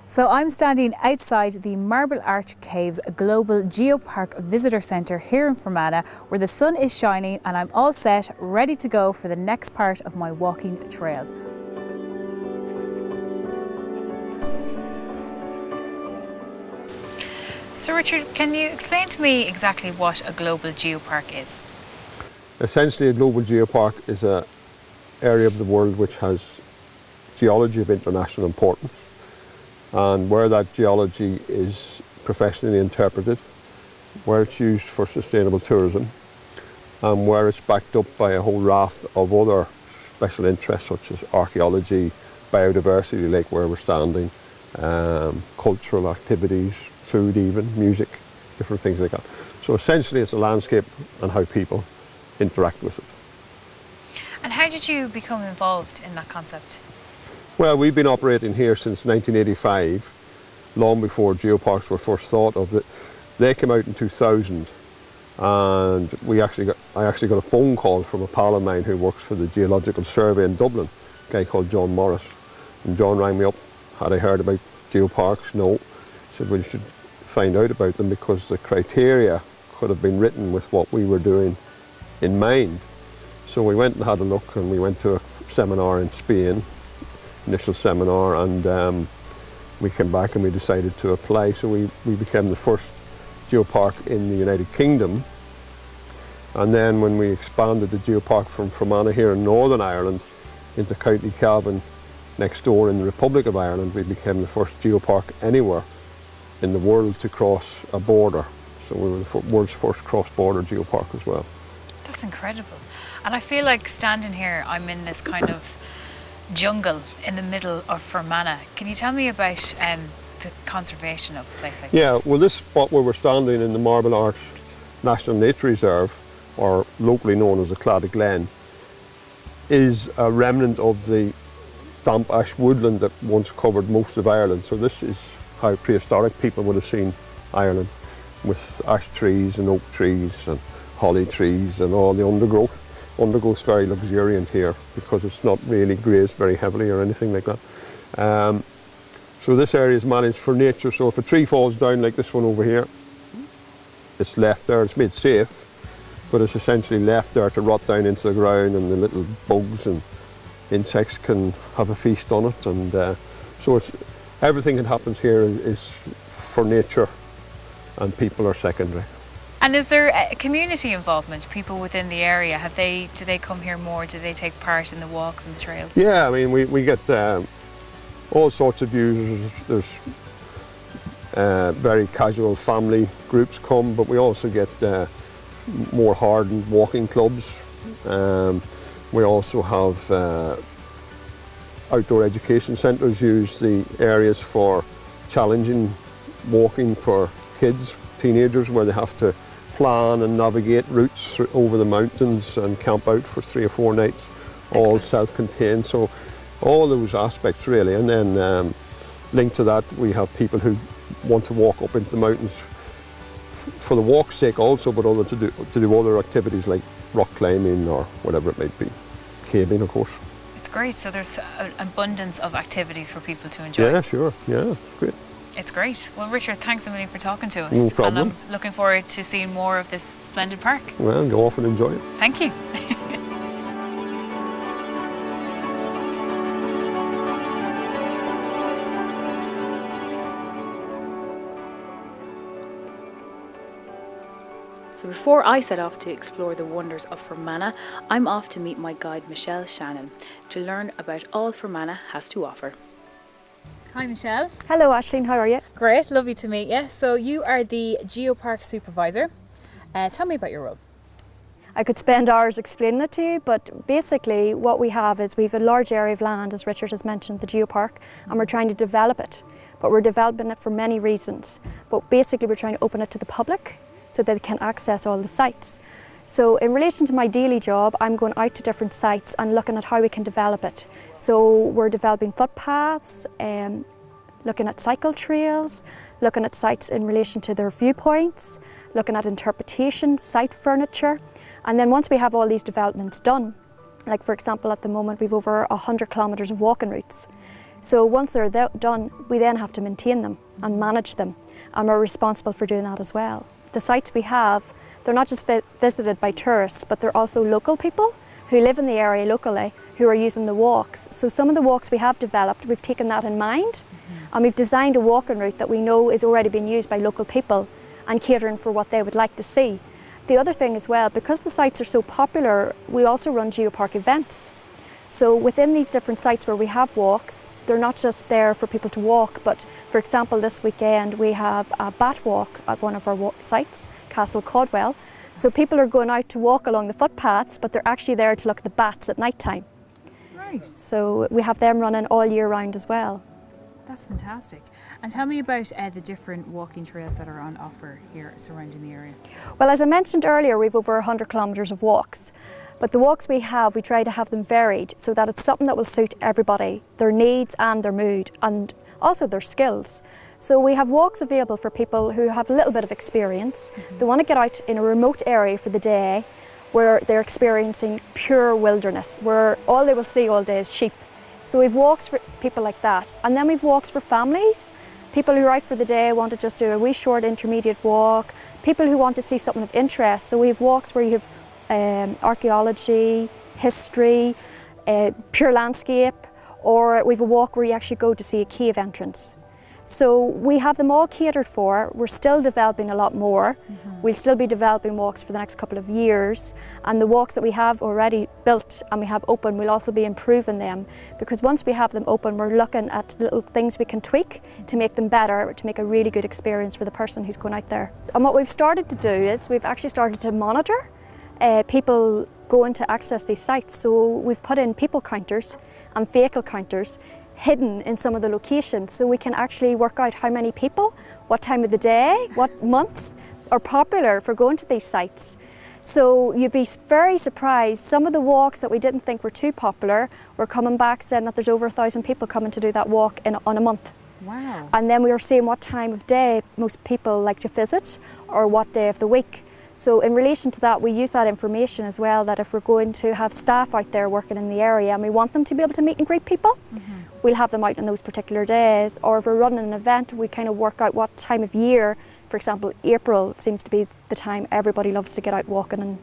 So I'm standing outside the Marble Arch Caves Global Geopark Visitor Centre here in Fermanagh, where the sun is shining and I'm all set, ready to go for the next part of my walking trails. So Richard, can you explain to me exactly what a global geopark is? Essentially, a global geopark is an area of the world which has geology of international importance, and where that geology is professionally interpreted, where it's used for sustainable tourism, and where it's backed up by a whole raft of other special interests such as archaeology, biodiversity, like where we're standing, cultural activities, food even, music, different things like that. So essentially it's a landscape and how people interact with it. And how did you become involved in that concept? Well, we've been operating here since 1985, long before geoparks were first thought of. They came out in 2000, and I actually got a phone call from a pal of mine who works for the Geological Survey in Dublin, a guy called John Morris. And John rang me up, had I heard about geoparks? No. He said, well, you should find out about them because the criteria could have been written with what we were doing in mind. So we went and had a look, and we went to a seminar in Spain, initial seminar, and we came back and we decided to apply. So we became the first geopark in the United Kingdom. And then when we expanded the geopark from Fermanagh here in Northern Ireland into County Cavan next door in the Republic of Ireland, we became the first geopark anywhere in the world to cross a border. So we were the world's first cross-border geopark as well. That's incredible. And I feel like standing here, I'm in this kind of jungle in the middle of Fermanagh. Can you tell me about the conservation of a place like this? Yeah, well, this spot where we're standing in the Marble Arch National Nature Reserve, or locally known as the Claddagh Glen, is a remnant of the damp ash woodland that once covered most of Ireland. So this is how prehistoric people would have seen Ireland, with ash trees and oak trees and holly trees and all the undergrowth. Undergrowth's very luxuriant here because it's not really grazed very heavily or anything like that. So this area is managed for nature. So if a tree falls down like this one over here, it's left there. It's made safe, but it's essentially left there to rot down into the ground, and the little bugs and insects can have a feast on it. And so everything that happens here is for nature, and people are secondary. And is there a community involvement? People within the area, do they come here more? Do they take part in the walks and the trails? Yeah, I mean, we get all sorts of users. There's very casual family groups come, but we also get more hardened walking clubs. We also have outdoor education centres use the areas for challenging walking for kids, teenagers, where they have to plan and navigate routes over the mountains and camp out for 3 or 4 nights, all self-contained. So all those aspects really. And then linked to that, we have people who want to walk up into the mountains for the walk's sake also, but also to do other activities like rock climbing or whatever it might be. Caving, of course. It's great. So there's an abundance of activities for people to enjoy. Yeah, sure. Yeah, great. It's great. Well, Richard, thanks a million for talking to us. No problem. And I'm looking forward to seeing more of this splendid park. Well, go off and enjoy it. Thank you. So before I set off to explore the wonders of Fermanagh, I'm off to meet my guide Michelle Shannon to learn about all Fermanagh has to offer. Hi Michelle. Hello Aisling, how are you? Great, lovely to meet you. So you are the Geopark Supervisor. Tell me about your role. I could spend hours explaining it to you, but basically what we have is we have a large area of land, as Richard has mentioned, the geopark, and we're trying to develop it. But we're developing it for many reasons. But basically we're trying to open it to the public so that they can access all the sites. So in relation to my daily job, I'm going out to different sites and looking at how we can develop it. So we're developing footpaths, looking at cycle trails, looking at sites in relation to their viewpoints, looking at interpretation, site furniture. And then once we have all these developments done, like for example at the moment we've over 100 kilometres of walking routes. So once they're done, we then have to maintain them and manage them, and we're responsible for doing that as well. The sites we have, they're not just visited by tourists, but they're also local people who live in the area locally who are using the walks. So some of the walks we have developed, we've taken that in mind, and we've designed a walking route that we know is already being used by local people and catering for what they would like to see. The other thing as well, because the sites are so popular, we also run geopark events. So within these different sites where we have walks, they're not just there for people to walk, but for example this weekend we have a bat walk at one of our sites, Castle Caldwell. So people are going out to walk along the footpaths, but they're actually there to look at the bats at night time. Nice. So we have them running all year round as well. That's fantastic. And tell me about the different walking trails that are on offer here surrounding the area. Well, as I mentioned earlier, we've over 100 kilometres of walks. But the walks we try to have them varied so that it's something that will suit everybody, their needs and their mood, and also their skills. So we have walks available for people who have a little bit of experience. They want to get out in a remote area for the day where they're experiencing pure wilderness, where all they will see all day is sheep. So we've walks for people like that. And then we've walks for families, people who are out for the day want to just do a wee short intermediate walk, people who want to see something of interest. So we have walks where you have archaeology, history, pure landscape, or we have a walk where you actually go to see a cave entrance. So we have them all catered for. We're still developing a lot more. We'll still be developing walks for the next couple of years, and the walks that we have already built and we have open, we'll also be improving them, because once we have them open, we're looking at little things we can tweak to make them better, to make a really good experience for the person who's going out there. And what we've started to do is we've actually started to monitor people going to access these sites. So we've put in people counters and vehicle counters hidden in some of the locations, so we can actually work out how many people, what time of the day, what months are popular for going to these sites. So you'd be very surprised, some of the walks that we didn't think were too popular were coming back saying that there's over 1,000 people coming to do that walk on a month. Wow. And then we were seeing what time of day most people like to visit or what day of the week. So in relation to that, we use that information as well, that if we're going to have staff out there working in the area and we want them to be able to meet and greet people, we'll have them out on those particular days. Or if we're running an event, we kind of work out what time of year. For example, April seems to be the time everybody loves to get out walking and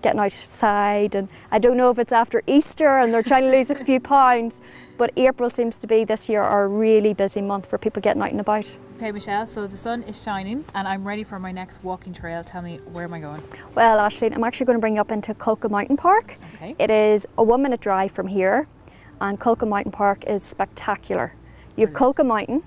getting outside. And I don't know if it's after Easter and they're trying to lose a few pounds, but April seems to be this year our really busy month for people getting out and about. Okay, Michelle, so the sun is shining and I'm ready for my next walking trail. Tell me, where am I going? Well, Aisling, I'm actually going to bring you up into Culca Mountain Park. Okay. It is a 1 minute drive from here, and Culca Mountain Park is spectacular. You have Culca Mountain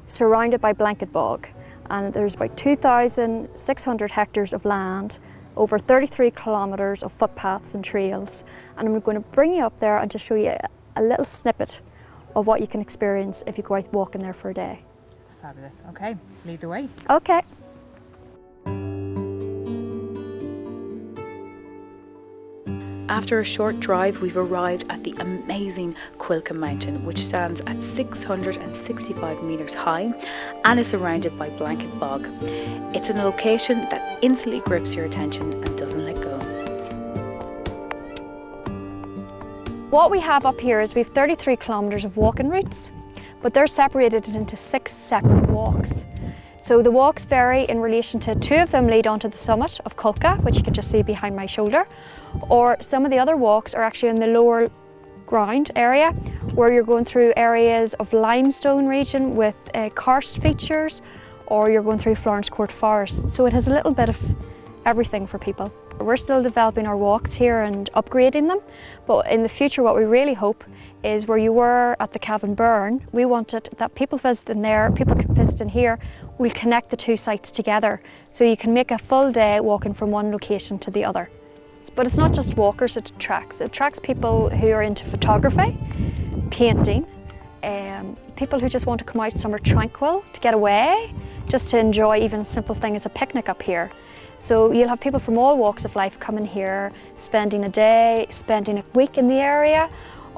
surrounded by blanket bog, and there's about 2,600 hectares of land, over 33 kilometres of footpaths and trails, and I'm going to bring you up there and just show you a little snippet of what you can experience if you go out walking there for a day. Fabulous. Okay, lead the way. Okay. After a short drive, we've arrived at the amazing Quilca Mountain, which stands at 665 metres high and is surrounded by blanket bog. It's a location that instantly grips your attention and doesn't let go. What we have up here is we have 33 kilometres of walking routes, but they're separated into 6 separate walks. So the walks vary in relation to 2 of them lead onto the summit of Culca, which you can just see behind my shoulder, or some of the other walks are actually in the lower ground area where you're going through areas of limestone region with karst features, or you're going through Florence Court Forest. So it has a little bit of everything for people. We're still developing our walks here and upgrading them, but in the future what we really hope is where you were at the Cavan Burn, we wanted that people visiting there, people visiting here, will connect the 2 sites together, so you can make a full day walking from one location to the other. But it's not just walkers it attracts people who are into photography, painting, people who just want to come out somewhere tranquil, to get away, just to enjoy even a simple thing as a picnic up here. So you'll have people from all walks of life coming here, spending a day, spending a week in the area,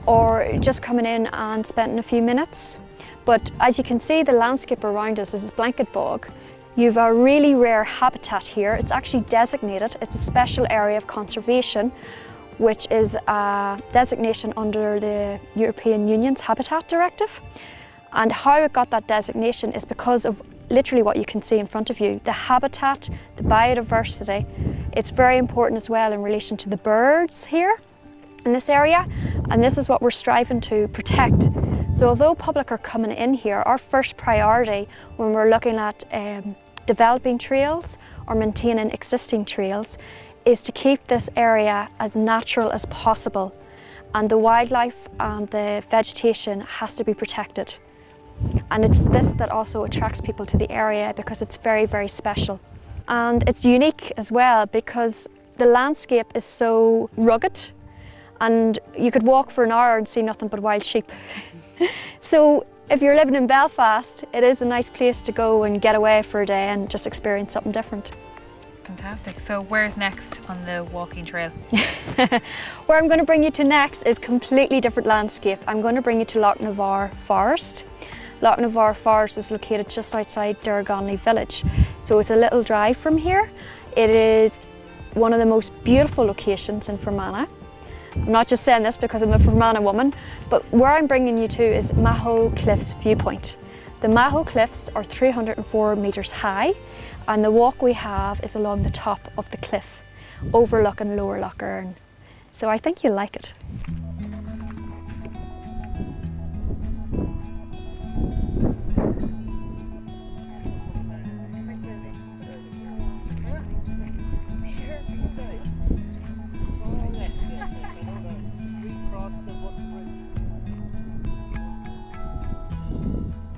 or just coming in and spending a few minutes. But as you can see, the landscape around us is blanket bog. You've a really rare habitat here. It's actually designated, it's a special area of conservation which is a designation under the European Union's Habitat Directive. And how it got that designation is because of literally what you can see in front of you, the habitat, the biodiversity. It's very important as well in relation to the birds here in this area, and this is what we're striving to protect. So although public are coming in here, our first priority when we're looking at developing trails or maintaining existing trails is to keep this area as natural as possible, and the wildlife and the vegetation has to be protected. And it's this that also attracts people to the area because it's very, very special. And it's unique as well because the landscape is so rugged and you could walk for an hour and see nothing but wild sheep. So if you're living in Belfast, it is a nice place to go and get away for a day and just experience something different. Fantastic. So where's next on the walking trail? Where I'm going to bring you to next is completely different landscape. I'm going to bring you to Loch Navar Forest. Loch Navar Forest is located just outside Durganley village. So it's a little drive from here. It is one of the most beautiful locations in Fermanagh. I'm not just saying this because I'm a Fermanagh woman, but where I'm bringing you to is Maho Cliffs viewpoint. The Maho Cliffs are 304 metres high, and the walk we have is along the top of the cliff, overlooking Lower Loch Earn. So I think you'll like it.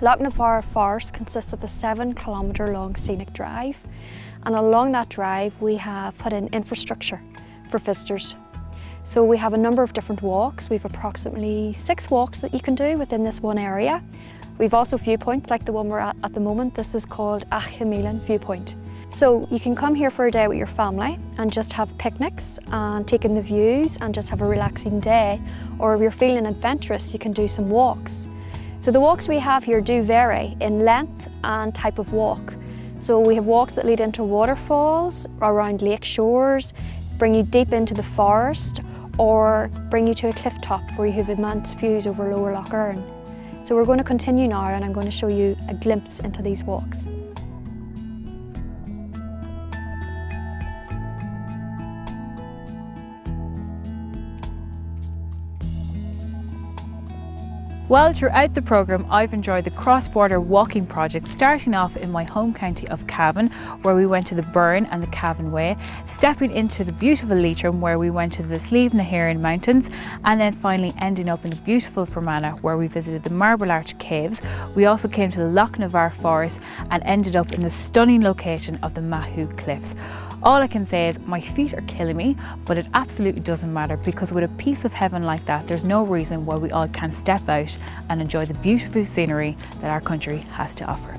Loch Navar Forest consists of a 7-kilometre long scenic drive, and along that drive we have put in infrastructure for visitors. So we have a number of different walks. We have approximately 6 walks that you can do within this one area. We've also viewpoints like the one we're at the moment. This is called Achimilan Viewpoint. So you can come here for a day with your family and just have picnics and take in the views and just have a relaxing day. Or if you're feeling adventurous, you can do some walks. So the walks we have here do vary in length and type of walk. So we have walks that lead into waterfalls, around lake shores, bring you deep into the forest, or bring you to a cliff top where you have immense views over Lower Loch Earn. So we're going to continue now and I'm going to show you a glimpse into these walks. Well, throughout the programme, I've enjoyed the cross-border walking project, starting off in my home county of Cavan, where we went to the Burn and the Cavan Way, stepping into the beautiful Leitrim, where we went to the Slieve na hÉireann Mountains, and then finally ending up in the beautiful Fermanagh, where we visited the Marble Arch Caves. We also came to the Loch Navar Forest and ended up in the stunning location of the Maho Cliffs. All I can say is my feet are killing me, but it absolutely doesn't matter, because with a piece of heaven like that, there's no reason why we all can't step out and enjoy the beautiful scenery that our country has to offer.